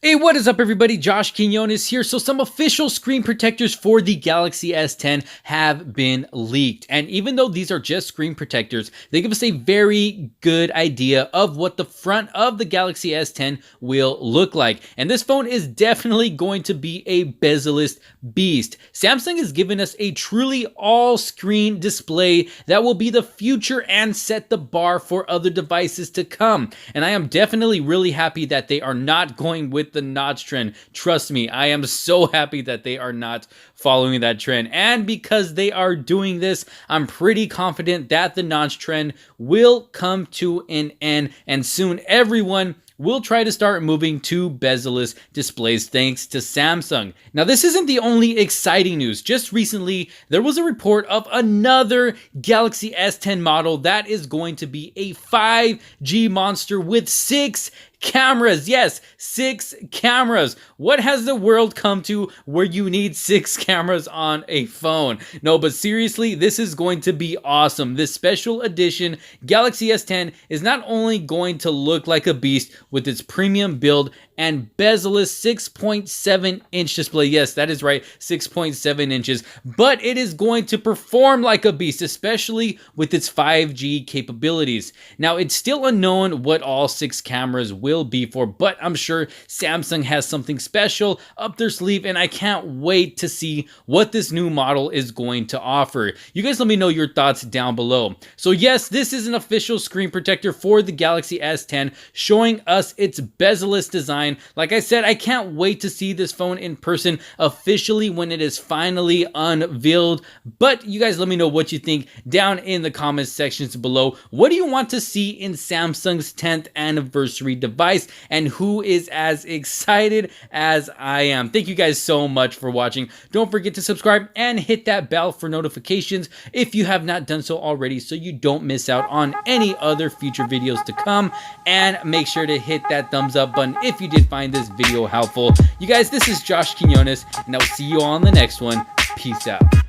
Hey, what is up everybody? Josh Quinones here. So some official screen protectors for the Galaxy S10 have been leaked. And even though these are just screen protectors, they give us a very good idea of what the front of the Galaxy S10 will look like. And this phone is definitely going to be a bezel-less beast. Samsung has given us a truly all-screen display that will be the future and set the bar for other devices to come. And I am definitely really happy that they are not going with the notch trend. Trust me, I am so happy that they are not following that trend. And because they are doing this, I'm pretty confident that the notch trend will come to an end, and soon everyone will try to start moving to bezel-less displays thanks to Samsung. Now, this isn't the only exciting news. Just recently, there was a report of another Galaxy S10 model that is going to be a 5G monster with 6 cameras. Yes, 6 cameras. What has the world come to where you need 6 cameras on a phone? No, but seriously, this is going to be awesome. This special edition Galaxy S10 is not only going to look like a beast with its premium build and bezel-less 6.7-inch display. Yes, that is right, 6.7 inches. But it is going to perform like a beast, especially with its 5G capabilities. Now, it's still unknown what all 6 cameras will be for, but I'm sure Samsung has something special up their sleeve, and I can't wait to see what this new model is going to offer. You guys let me know your thoughts down below. So yes, this is an official screen protector for the Galaxy S10, showing us its bezel-less design. Like I said, I can't wait to see this phone in person officially when it is finally unveiled. But you guys let me know what you think down in the comments sections below. What do you want to see in Samsung's 10th anniversary device, and who is as excited as I am? Thank you guys so much for watching. Don't forget to subscribe and hit that bell for notifications if you have not done so already, so you don't miss out on any other future videos to come. And make sure to hit that thumbs up button if you did find this video helpful. You guys, this is Josh Quinones, and I'll see you all on the next one. Peace out.